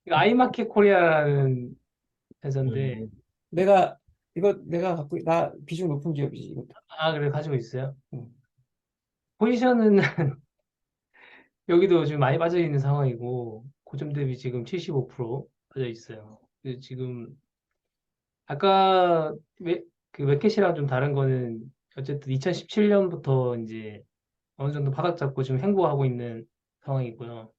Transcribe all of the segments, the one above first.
아이마켓 코리아라는 회사인데, 음. 내가 이거 내가 나 비중 높은 기업이지 이것도. 아, 그래, 가지고 있어요. 음. 포지션은 여기도 지금 많이 빠져 있는 상황이고, 고점 대비 지금 75% 빠져 있어요. 지금, 아까 그 웹캣이랑 좀 다른 거는, 어쨌든 2017년부터 이제 어느 정도 바닥 잡고 지금 횡보하고 있는 상황이고요.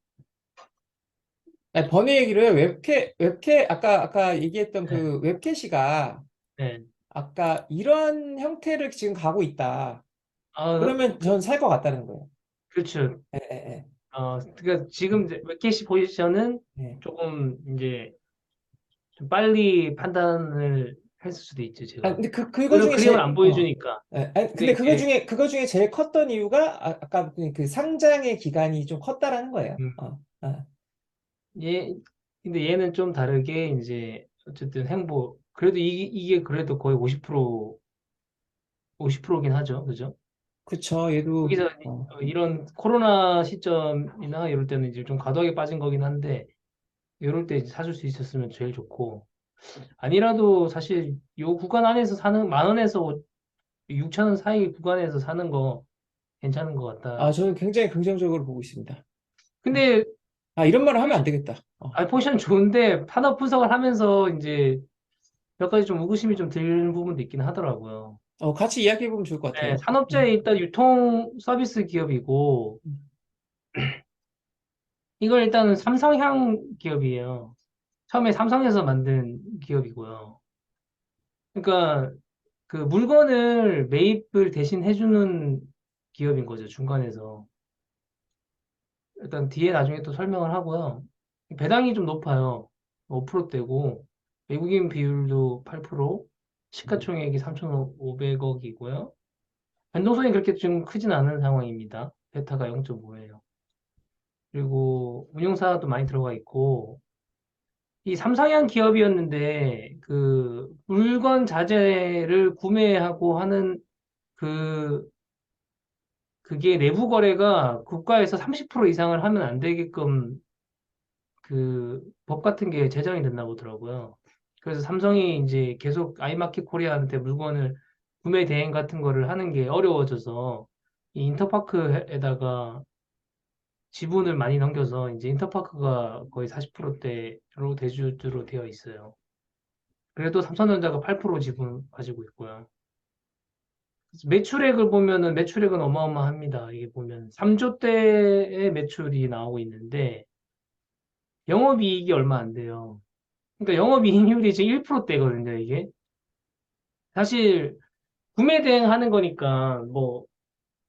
아니, 번외 얘기를 웹캐 아까 얘기했던 네, 그 웹캐시가 네. 아까 이런 형태를 지금 가고 있다. 아, 그러면 전 살 것 같다는 거예요. 그렇죠. 예, 예, 예. 그러니까 지금 이제 웹캐시 포지션은 예. 조금 이제 좀 빨리 판단을 했을 수도 있죠, 아, 제가. 근데 그거 중에 그림을 제일 안 보여주니까. 아니, 근데 근데 이제, 그거 중에 제일 컸던 이유가 아까 그 상장의 기간이 좀 컸다라는 거예요. 음, 어. 얘, 근데 얘는 좀 다르게 이제 어쨌든 그래도 이게 그래도 거의 50%긴 하죠. 그죠? 그쵸. 얘도 여기서 이런 코로나 시점이나 이럴 때는 이제 좀 과도하게 빠진 거긴 한데, 이럴 때 이제 사줄 수 있었으면 제일 좋고, 아니라도 사실 요 구간 안에서 사는, 10,000원에서 6,000원 사이 구간에서 사는 거 괜찮은 것 같다. 저는 굉장히 긍정적으로 보고 있습니다. 근데 이런 말을 하면 안 되겠다. 포지션 좋은데 산업 분석을 하면서 이제 몇 가지 좀 의구심이 좀 드는 부분도 있긴 하더라고요. 같이 이야기해 보면 좋을 것 네, 같아요. 산업재해 일단 유통 서비스 기업이고 이걸 일단은 삼성향 기업이에요. 처음에 삼성에서 만든 기업이고요. 그러니까 그 물건을 매입을 대신 해주는 기업인 거죠, 중간에서. 일단 뒤에 나중에 또 설명을 하고요. 배당이 좀 높아요. 5%대고, 외국인 비율도 8%, 시가총액이 3,500억이고요. 변동성이 그렇게 좀 크진 않은 상황입니다. 베타가 0.5예요. 그리고 운용사도 많이 들어가 있고, 이 삼성향 기업이었는데, 그 물건 자재를 구매하고 하는 그, 그게 내부 거래가 국가에서 30% 이상을 하면 안 되게끔 그 법 같은 게 제정이 됐나 보더라고요. 그래서 삼성이 이제 계속 아이마켓 코리아한테 물건을 구매 대행 같은 거를 하는 게 어려워져서 이 인터파크에다가 지분을 많이 넘겨서 이제 인터파크가 거의 40%대로 대주주로 되어 있어요. 그래도 삼성전자가 8% 지분 가지고 있고요. 그래서 매출액을 보면은 매출액은 어마어마합니다. 이게 보면 3조 대의 매출이 나오고 있는데 영업이익이 얼마 안 돼요. 그러니까 영업이익률이 지금 1%대거든요, 이게. 사실 구매 대행하는 거니까 뭐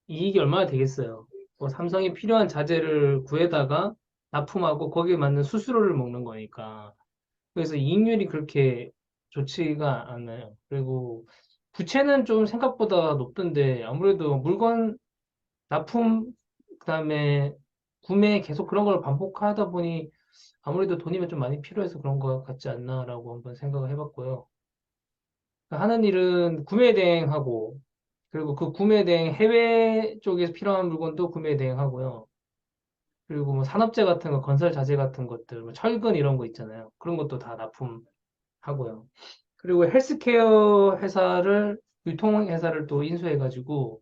이익이 얼마나 되겠어요. 뭐 삼성이 필요한 자재를 구해다가 납품하고 거기에 맞는 수수료를 먹는 거니까. 그래서 이익률이 그렇게 좋지가 않아요. 그리고 부채는 좀 생각보다 높던데 아무래도 물건 납품 그다음에 구매 계속 그런 걸 반복하다 보니 아무래도 돈이 좀 많이 필요해서 그런 것 같지 않나라고 한번 생각을 해봤고요. 하는 일은 구매 대행하고, 그리고 그 구매 대행 해외 쪽에서 필요한 물건도 구매 대행하고요. 그리고 뭐 산업재 같은 거, 건설 자재 같은 것들, 뭐 철근 이런 거 있잖아요. 그런 것도 다 납품하고요. 그리고 헬스케어 회사를, 유통회사를 또 인수해가지고,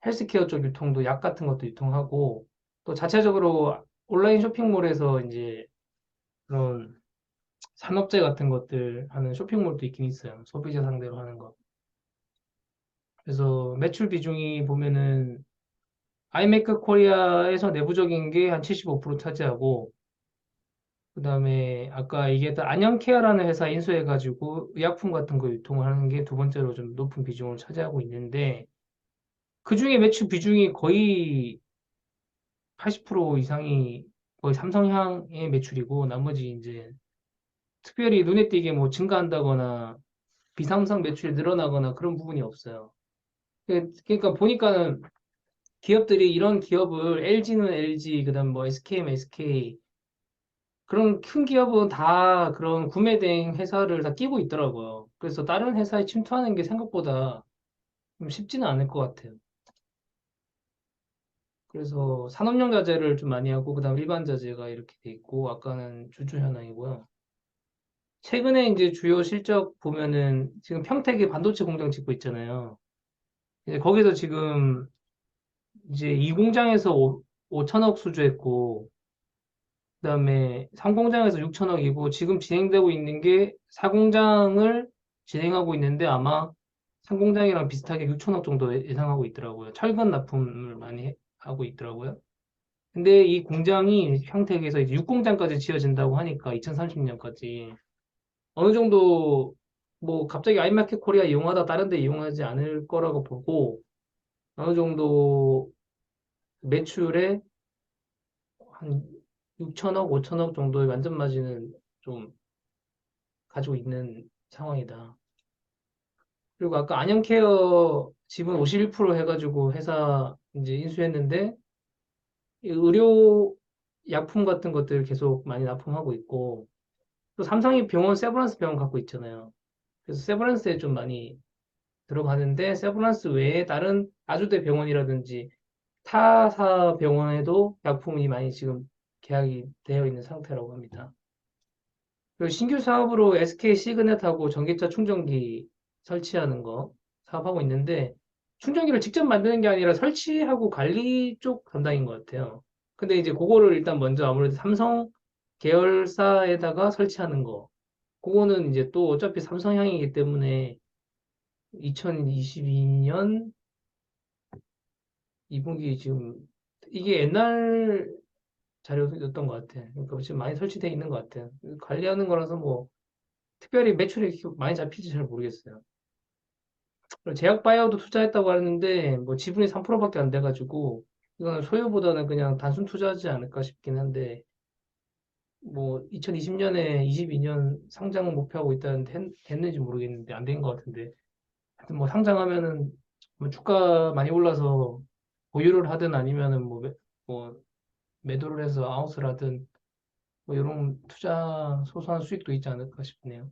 헬스케어 쪽 유통도 약 같은 것도 유통하고, 또 자체적으로 온라인 쇼핑몰에서 이제 그런 산업재 같은 것들 하는 쇼핑몰도 있긴 있어요. 소비자 상대로 하는 거. 그래서 매출 비중이 보면은 아이메크 코리아에서 내부적인 게 한 75% 차지하고 그다음에 아까 얘기했던 안녕케어라는 회사 인수해가지고 의약품 같은 거 유통을 하는 게 두 번째로 좀 높은 비중을 차지하고 있는데 그중에 매출 비중이 거의 80% 이상이 거의 삼성향의 매출이고 나머지 이제 특별히 눈에 띄게 뭐 증가한다거나 비삼성 매출이 늘어나거나 그런 부분이 없어요. 그러니까 보니까는 기업들이 이런 기업을 LG는 LG, 그다음 뭐 SK는 SK 그런 큰 기업은 다 그런 구매 대행 회사를 다 끼고 있더라고요. 그래서 다른 회사에 침투하는 게 생각보다 좀 쉽지는 않을 것 같아요. 그래서 산업용 자재를 좀 많이 하고 그다음 일반 자재가 이렇게 돼 있고 아까는 주주 현황이고요. 최근에 이제 주요 실적 보면은 지금 평택에 반도체 공장 짓고 있잖아요. 이제 거기서 지금 이제 이 공장에서 5천억 수주했고 그다음에 3공장에서 6천억이고 지금 진행되고 있는 게 4공장을 진행하고 있는데 아마 3공장이랑 비슷하게 6천억 정도 예상하고 있더라고요. 철근 납품을 많이 하고 있더라고요. 근데 이 공장이 평택에서 이제 6공장까지 지어진다고 하니까 2030년까지 어느 정도 뭐 갑자기 아이마켓 코리아 이용하다 다른 데 이용하지 않을 거라고 보고 어느 정도 매출에 한 6천억, 5천억 정도의 완전 마진은 좀 가지고 있는 상황이다. 그리고 아까 안영케어 지분 51% 해가지고 회사 이제 인수했는데 이 의료 약품 같은 것들 계속 많이 납품하고 있고 또 삼성이 병원 세브란스 병원 갖고 있잖아요. 그래서 세브란스에 좀 많이 들어가는데 세브란스 외에 다른 아주대 병원이라든지 타사 병원에도 약품이 많이 지금 계약이 되어 있는 상태라고 합니다. 그리고 신규 사업으로 SK 시그넷하고 전기차 충전기 설치하는 거 사업하고 있는데 충전기를 직접 만드는 게 아니라 설치하고 관리 쪽 담당인 것 같아요. 근데 이제 그거를 일단 먼저 아무래도 삼성 계열사에다가 설치하는 거. 그거는 이제 또 어차피 삼성향이기 때문에 2022년 2분기 지금 이게 옛날 자료였던 것 같아. 그러니까 지금 많이 설치되어 있는 것 같아. 관리하는 거라서 뭐 특별히 매출이 이렇게 많이 잡힐지 잘 모르겠어요. 그리고 제약 바이오도 투자했다고 하는데 뭐 지분이 3%밖에 안 돼가지고 이거는 소유보다는 그냥 단순 투자하지 않을까 싶긴 한데 뭐 2020년에 22년 상장 목표하고 있다는데 됐는지 모르겠는데 안 된 것 같은데 하여튼 뭐 상장하면은 뭐 주가 많이 올라서 보유를 하든 아니면은 뭐 매도를 해서 아웃을 하든 뭐 이런 투자 소소한 수익도 있지 않을까 싶네요.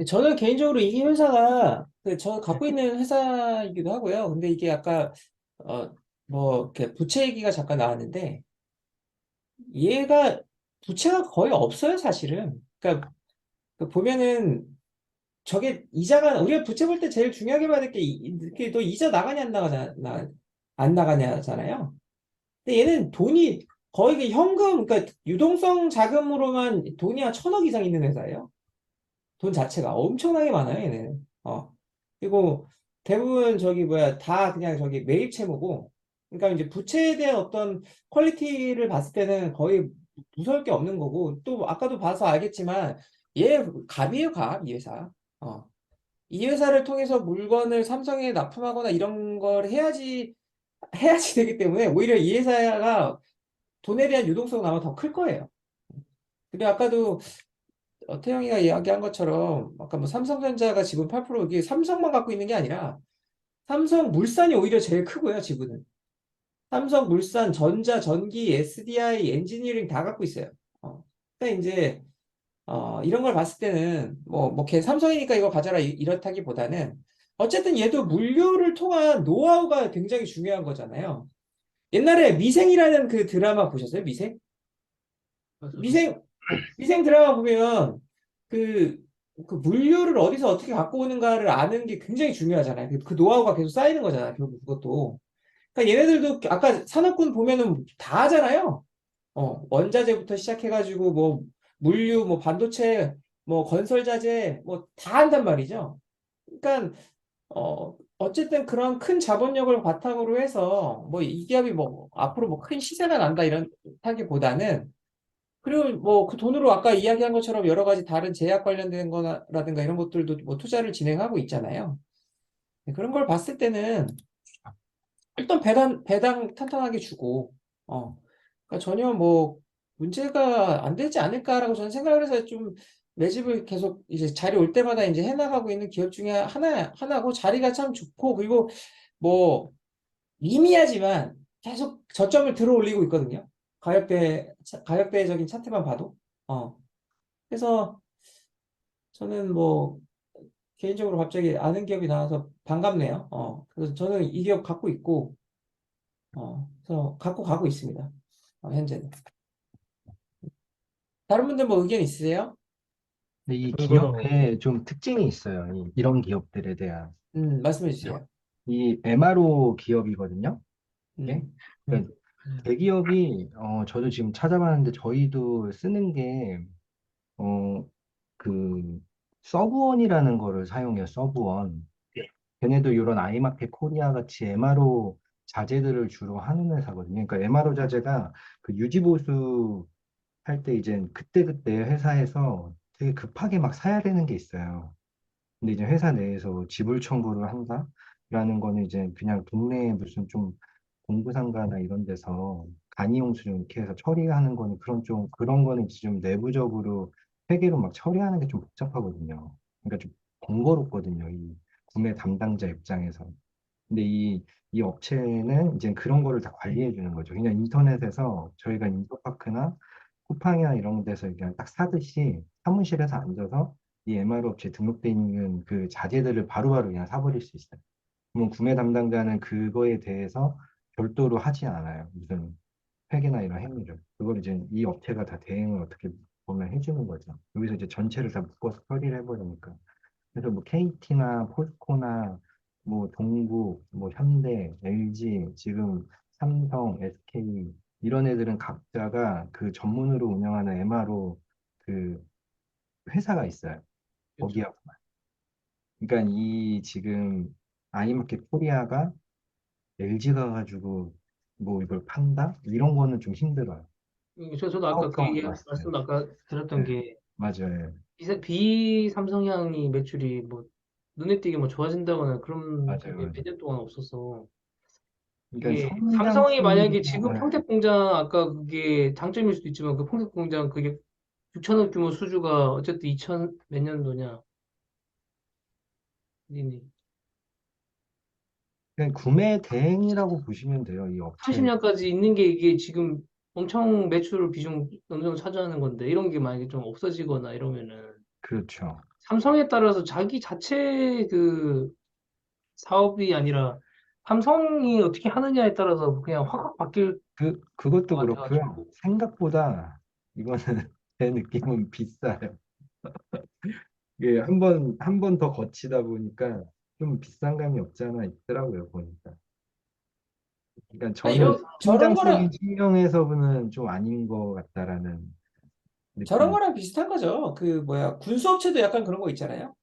저는 개인적으로 이 회사가 저 갖고 있는 회사이기도 하고요. 근데 이게 아까 어, 뭐 이렇게 부채 얘기가 잠깐 나왔는데 얘가 부채가 거의 없어요, 사실은. 그러니까 그 보면은 저게 이자가 우리가 부채 볼 때 제일 중요하게 봐야 될 게 이게 너 이자 나가냐 안 나가냐 안 나가냐잖아요. 근데 얘는 돈이 거의 그 현금 그러니까 유동성 자금으로만 돈이 한 1,000억 이상 있는 회사예요. 돈 자체가 엄청나게 많아요, 얘는. 그리고 대부분 저기 뭐야 다 그냥 저기 매입 채무고 그러니까 이제 부채에 대한 어떤 퀄리티를 봤을 때는 거의 무서울 게 없는 거고 또 아까도 봐서 알겠지만 얘 갑이에요, 갑, 이 회사. 어. 이 회사를 통해서 물건을 삼성에 납품하거나 이런 걸 해야지 되기 때문에 오히려 이 회사가 돈에 대한 유동성은 아마 더 클 거예요. 근데 아까도 태영이가 이야기한 것처럼 아까 뭐 삼성전자가 지분 8% 이게 삼성만 갖고 있는 게 아니라 삼성물산이 오히려 제일 크고요, 지분은. 삼성물산, 전자, 전기, SDI, 엔지니어링 다 갖고 있어요. 그러니까 이제 이런 걸 봤을 때는 걔 삼성이니까 이거 가져라 이렇다기보다는 어쨌든 얘도 물류를 통한 노하우가 굉장히 중요한 거잖아요. 옛날에 미생이라는 그 드라마 보셨어요? 미생? 그래서 미생 미생 드라마 보면 그, 그 물류를 어디서 어떻게 갖고 오는가를 아는 게 굉장히 중요하잖아요. 그 노하우가 계속 쌓이는 거잖아요. 결국 그것도. 그러니까 얘네들도 아까 산업군 보면은 다 하잖아요. 원자재부터 시작해가지고 뭐 물류, 뭐 반도체, 뭐 건설자재 뭐 다 한단 말이죠. 그러니까 어쨌든 그런 큰 자본력을 바탕으로 해서 뭐 이 기업이 뭐 앞으로 뭐 큰 시세가 난다 이런 하기보다는 그리고 뭐 그 돈으로 아까 이야기한 것처럼 여러 가지 다른 제약 관련된 거라든가 이런 것들도 뭐 투자를 진행하고 있잖아요. 네, 그런 걸 봤을 때는 일단 배당 탄탄하게 주고, 그러니까 전혀 뭐 문제가 안 되지 않을까라고 저는 생각을 해서 좀 매집을 계속 이제 자리 올 때마다 이제 해나가고 있는 기업 중에 하나고 자리가 참 좋고 그리고 뭐 미미하지만 계속 저점을 들어 올리고 있거든요. 가격대적인 차트만 봐도. 그래서 저는 뭐 개인적으로 갑자기 아는 기업이 나와서 반갑네요. 그래서 저는 이 기업 갖고 있고 그래서 갖고 가고 있습니다. 현재는. 다른 분들 뭐 의견 있으세요? 근데 이 그거는 기업에 좀 특징이 있어요. 이런 기업들에 대한. 말씀해 주세요. 이 MRO 기업이거든요. 이게. 음, 음, 그러니까 대기업이, 저도 지금 찾아봤는데 저희도 쓰는 게, 어, 그, 서브원이라는 거를 사용해요. 서브원. 걔네도 이런 아이마켓 코리아 같이 MRO 자재들을 주로 하는 회사거든요. 그러니까 MRO 자재가 그 유지보수 할 때 이제 그때그때 회사에서 되게 급하게 막 사야 되는 게 있어요. 근데 이제 회사 내에서 지불 청구를 한다라는 거는 이제 그냥 동네에 무슨 좀 공구상가나 이런 데서 간이용수증 이렇게 해서 처리하는 거는 그런 거는 이제 좀 내부적으로 회계로 막 처리하는 게 좀 복잡하거든요. 그러니까 좀 번거롭거든요. 이 구매 담당자 입장에서. 근데 이 업체는 이제 그런 거를 다 관리해 주는 거죠. 그냥 인터넷에서 저희가 인터파크나 쿠팡이나 이런 데서 그냥 딱 사듯이 사무실에서 앉아서 이 MR 업체에 등록돼 있는 그 자재들을 바로바로 그냥 사버릴 수 있어요. 그러면 구매 담당자는 그거에 대해서 별도로 하지 않아요. 무슨 회계나 이런 행위를. 그걸 이제 이 업체가 다 대행을 어떻게 보면 해주는 거죠. 여기서 이제 전체를 다 묶어서 처리를 해버리니까. 그래서 뭐 KT나 포스코나 뭐 동국, 뭐 현대, LG, 지금 삼성, SK 이런 애들은 각자가 그 전문으로 운영하는 MRO 그 회사가 있어요. 그렇죠. 거기하고만. 그러니까 이 지금 아이마켓 코리아가 LG가 가지고 뭐 이걸 판다? 이런 거는 좀 힘들어요. 저도 아까 그 사업성을 얘기 봤을 때. 말씀 아까 드렸던 네, 게 맞아요. 비삼성향이 매출이 뭐 눈에 띄게 뭐 좋아진다거나 그런 맞아요. 게 맞아요. 몇 년 동안 없어서 그러니까 이게 삼성이 성장성이, 만약에 지금 평택공장 아까 그게 장점일 수도 있지만 그 평택공장 그게 6천억 규모 수주가 어쨌든 2000 몇 년도냐 이니 그냥 구매 대행이라고 보시면 돼요. 이 업체. 30년까지 있는 게 이게 지금 엄청 매출 비중 어느 정도 차지하는 건데 이런 게 만약에 좀 없어지거나 이러면은 그렇죠. 삼성에 따라서 자기 자체 그 사업이 아니라 삼성이 어떻게 하느냐에 따라서 그냥 확확 바뀔 그것도 것 그렇고요. 같아가지고 생각보다 이거는 제 느낌은 비싸요. 이게 한 번 더 거치다 보니까 좀 비싼 감이 없지 않아 있더라고요, 보니까. 그러니까 저는 저런 성장성인 거랑 측면에서는 좀 아닌 것 같다라는 저런 느낌이. 거랑 비슷한 거죠. 그 뭐야 군수업체도 약간 그런 거 있잖아요.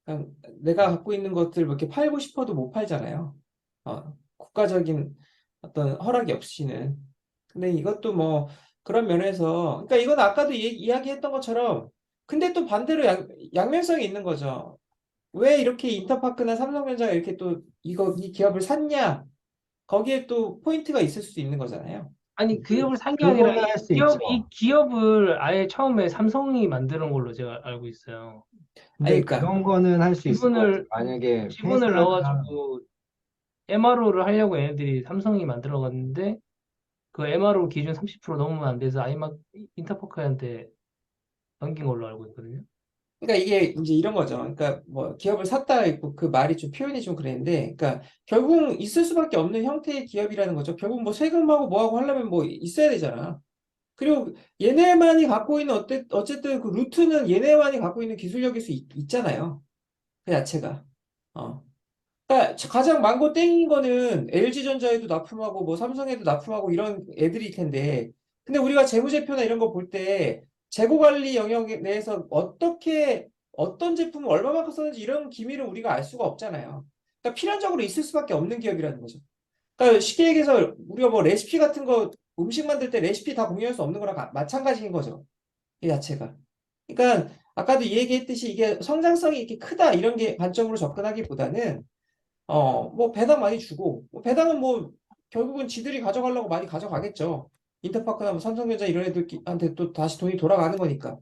그냥 내가 갖고 있는 것들 뭐 이렇게 팔고 싶어도 못 팔잖아요. 국가적인 어떤 허락이 없이는. 근데 이것도 뭐 그런 면에서, 그러니까 이건 아까도 이야기했던 것처럼, 근데 또 반대로 양면성이 있는 거죠. 왜 이렇게 인터파크나 삼성전자가 이렇게 또 이 기업을 샀냐? 거기에 또 포인트가 있을 수도 있는 거잖아요. 아니 기업을 산 게 아니라 그거는 할 수 있죠. 이 기업을 아예 처음에 삼성이 만드는 걸로 제가 알고 있어요. 근데 아니, 그러니까, 그런 거는 할 수 있을 것 같아요. 지분을 만약에 지분을 회사가 넣어가지고 MRO를 하려고 얘네들이 삼성이 만들어 갔는데 그 MRO 기준 30% 넘으면 안 돼서 아이막 인터포크한테 넘긴 걸로 알고 있거든요. 그러니까 이게 이제 이런 거죠. 그러니까 뭐 기업을 샀다 있고 그 말이 좀 표현이 좀 그랬는데, 그러니까 결국 있을 수밖에 없는 형태의 기업이라는 거죠. 결국 뭐 세금하고 뭐하고 하려면 뭐 있어야 되잖아. 그리고 얘네만이 갖고 있는 어쨌든 그 루트는 얘네만이 갖고 있는 기술력일 수 있잖아요. 그 자체가. 어. 그러니까 가장 많고 땡인 거는 LG전자에도 납품하고 뭐 삼성에도 납품하고 이런 애들일 텐데, 근데 우리가 재무제표나 이런 거 볼 때 재고 관리 영역 내에서 어떻게 어떤 제품을 얼마만큼 썼는지 이런 기밀을 우리가 알 수가 없잖아요. 그러니까 필연적으로 있을 수밖에 없는 기업이라는 거죠. 그러니까 쉽게 얘기해서 우리가 뭐 레시피 같은 거 음식 만들 때 레시피 다 공유할 수 없는 거랑 마찬가지인 거죠. 이 자체가. 그러니까 아까도 얘기했듯이 이게 성장성이 이렇게 크다 이런 게 관점으로 접근하기보다는 뭐 배당 많이 주고, 뭐 배당은 뭐 결국은 지들이 가져가려고 많이 가져가겠죠. 인터파크나 뭐 삼성전자 이런 애들한테 또 다시 돈이 돌아가는 거니까.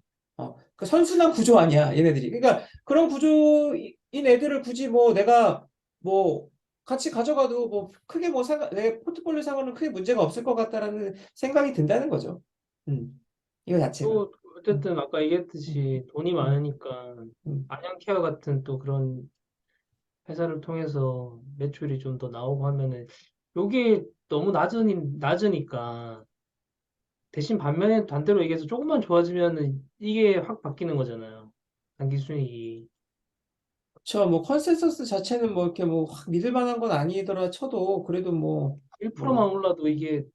그 선순환 구조 아니야, 얘네들이. 그러니까 그런 구조인 애들을 굳이 뭐 내가 뭐 같이 가져가도 뭐 크게 뭐 내 포트폴리오 상으로는 크게 문제가 없을 것 같다라는 생각이 든다는 거죠. 이거 자체가. 또 음, 어쨌든 아까 음, 얘기했듯이 돈이 음, 많으니까 음. 안양케어 같은 또 그런 회사를 통해서 매출이 좀 더 나오고 하면은 요게 너무 낮으니까 대신 반대로 얘기해서 조금만 좋아지면은 이게 확 바뀌는 거잖아요. 단기 순이익이. 그쵸. 뭐 컨센서스 자체는 뭐 이렇게 뭐 확 믿을 만한 건 아니더라 쳐도 그래도 뭐 1%만 뭐 올라도 이게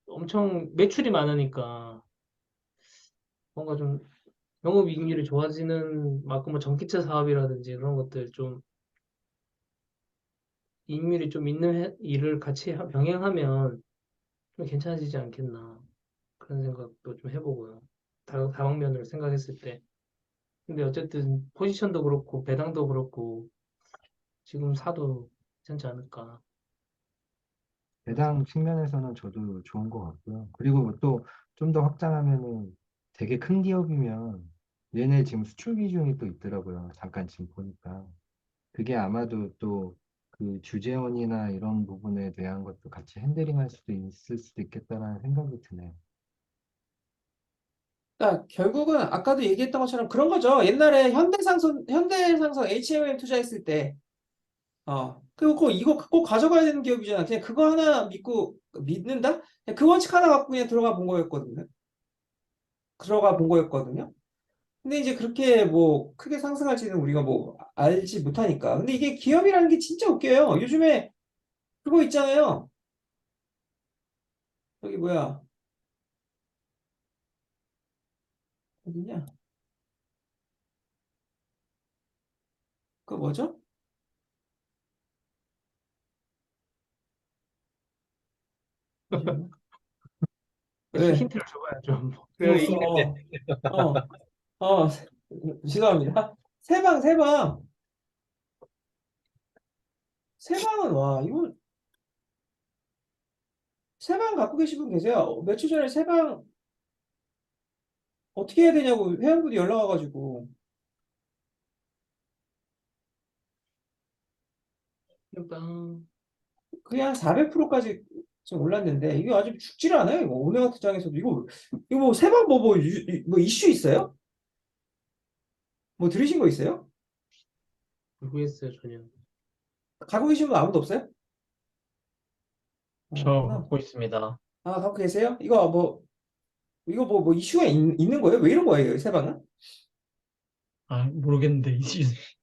엄청 매출이 많으니까 뭔가 좀 영업이익률이 좋아지는 만큼 뭐 전기차 사업이라든지 그런 것들 좀 이익률이 좀 있는 일을 같이 병행하면 좀 괜찮아지지 않겠나 그런 생각도 좀 해보고요. 다방면으로 생각했을 때. 근데 어쨌든 포지션도 그렇고 배당도 그렇고 지금 사도 괜찮지 않을까 그런 배당 생각. 측면에서는 저도 좋은 것 같고요. 그리고 또 좀 더 확장하면은 되게 큰 기업이면 얘네 지금 수출 비중이 또 있더라고요. 잠깐 지금 보니까. 그게 아마도 또 그 주재원이나 이런 부분에 대한 것도 같이 핸들링할 수도 있을 수도 있겠다라는 생각이 드네요. 그러니까 결국은 아까도 얘기했던 것처럼 그런 거죠. 옛날에 현대상선 HMM 투자했을 때 그리고 이거 꼭 가져가야 되는 기업이잖아. 그냥 그거 하나 믿는다? 그냥 그 원칙 하나 갖고 그냥 들어가 본 거였거든요. 근데 이제 그렇게 뭐 크게 상승할지는 우리가 뭐 알지 못하니까. 근데 이게 기업이라는 게 진짜 웃겨요. 요즘에 그거 있잖아요. 여기 뭐야? 어디냐? 그거 뭐죠? 잠시만요. 대충 왜? 힌트를 줘봐야죠. 뭐. 그래야 줬어. 이기는데. 어, 어, 죄송합니다. 세방은 와, 이거 세방 갖고 계신 분 계세요? 며칠 전에 세방 어떻게 해야 되냐고 회원분이 연락 와가지고 일단 그게 한 400%까지 지금 올랐는데 이게 아직 죽지를 않아요. 이거 오늘 같은 장에서도 이거 뭐 세방 뭐 이슈 있어요? 뭐 들으신 거 있어요? 모르겠어요 전혀. 갖고 계신 분 아무도 없어요? 저 없구나. 갖고 있습니다. 갖고 계세요? 이거 뭐 이슈가 있는 거예요? 왜 이런 거예요, 세방은? 아, 모르겠는데,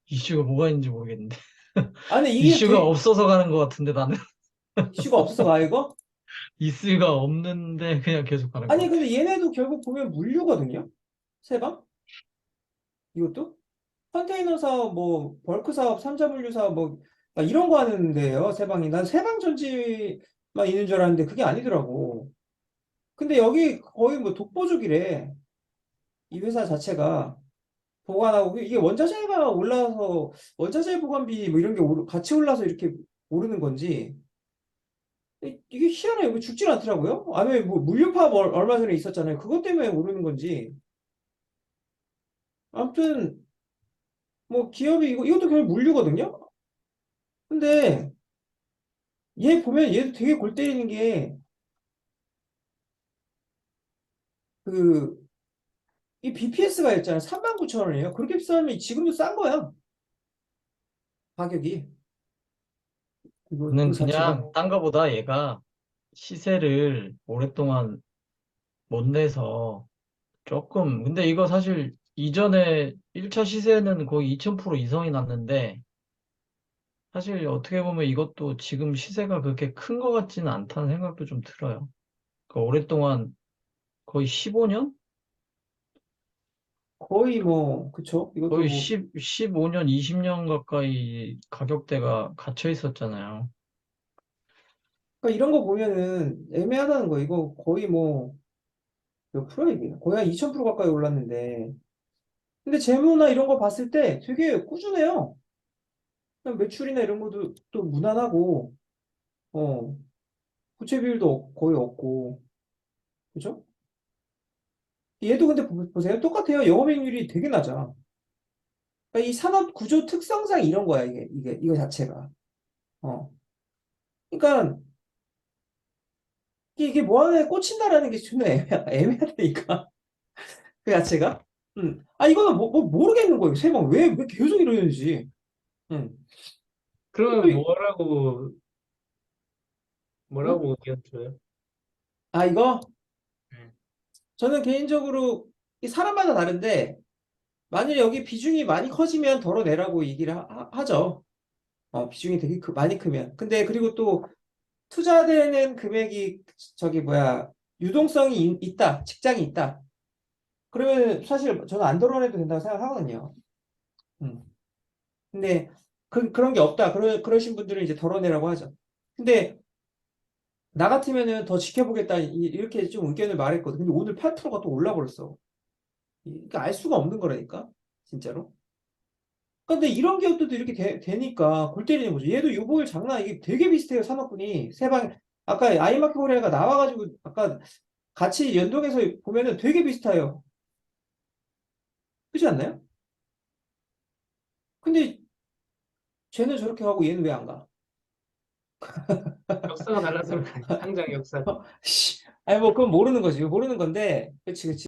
이슈가 뭐가 있는지 모르겠는데. 아니 이게 이슈가 없어서 가는 것 같은데, 나는. 이슈가 없어서 가 이거? 이슈가 없는데, 그냥 계속 가는 것 아니 같아. 근데 얘네도 결국 보면 물류거든요. 세방? 이것도? 컨테이너 사업, 뭐 벌크 사업, 삼자 물류 사업 막 이런 거 하는데요. 세방이. 난 세방 전지만 있는 줄 알았는데 그게 아니더라고. 근데 여기 거의 뭐 독보적이래. 이 회사 자체가 보관하고 이게 원자재가 올라서 원자재 보관비 뭐 이런 게 같이 올라서 이렇게 오르는 건지 이게 희한해요. 이거 죽질 않더라고요. 아니면 뭐 물류 파업 얼마 전에 있었잖아요. 그것 때문에 오르는 건지. 아무튼 뭐 기업이 이것도 결국 물류거든요. 근데 얘 보면 얘도 되게 골 때리는 게 그 이 BPS가 있잖아요. 39,000원이에요. 그렇게 비싸면 지금도 싼 거야. 가격이. 이거 저는 자체가. 그냥 딴 거보다 얘가 시세를 오랫동안 못 내서 조금, 근데 이거 사실 이전에 1차 시세는 거의 2000% 이상이 났는데, 사실 어떻게 보면 이것도 지금 시세가 그렇게 큰 것 같지는 않다는 생각도 좀 들어요. 그 오랫동안 거의 15년? 거의 뭐 그쵸? 이것도 거의 뭐 15년, 20년 가까이 가격대가 갇혀 있었잖아요. 그러니까 이런 거 보면은 애매하다는 거. 이거 거의 뭐 몇 프로 이게? 거의 한 2000% 가까이 올랐는데. 근데 재무나 이런 거 봤을 때 되게 꾸준해요. 그냥 매출이나 이런 것도 또 무난하고 어 부채 비율도 거의 없고 그죠? 얘도 근데 보세요. 똑같아요. 영업이익률이 되게 낮아. 그러니까 이 산업 구조 특성상 이런 거야, 이거 자체가. 어. 그러니까, 이게 뭐 하나에 꽂힌다라는 게 좀 애매하다니까. 그 자체가. 이거는 모르겠는 거예요. 세방 왜 계속 이러는지. 음. 그리고 그러면 뭐라고 응? 뭐라고 의견 줘요? 아, 이거? 네. 저는 개인적으로 이 사람마다 다른데, 만약에 여기 비중이 많이 커지면 덜어내라고 얘기를 하죠. 비중이 되게 많이 크면. 근데 그리고 또 투자되는 금액이 저기 뭐야, 유동성이 있다, 직장이 있다. 그러면 사실 저는 안 덜어내도 된다고 생각하거든요. 음. 근데 그런 게 없다. 그러신 분들은 이제 덜어내라고 하죠. 근데 나 같으면은 더 지켜보겠다. 이렇게 좀 의견을 말했거든. 근데 오늘 8%가 또 올라버렸어. 그러니까 알 수가 없는 거라니까. 진짜로. 근데 이런 기업들도 이렇게 되니까 골 때리는 거죠. 얘도 요보일 장난 이게 되게 비슷해요. 산업군이. 아까 아이마켓 코리아가 나와가지고 아까 같이 연동해서 보면은 되게 비슷해요. 그렇지 않나요? 근데 쟤는 저렇게 하고 얘는 왜 안 가? 역사가 달라서 그런 거 아니에요? 상장 역사가. 아니 뭐 그건 모르는 거지. 모르는 건데. 그치, 그치.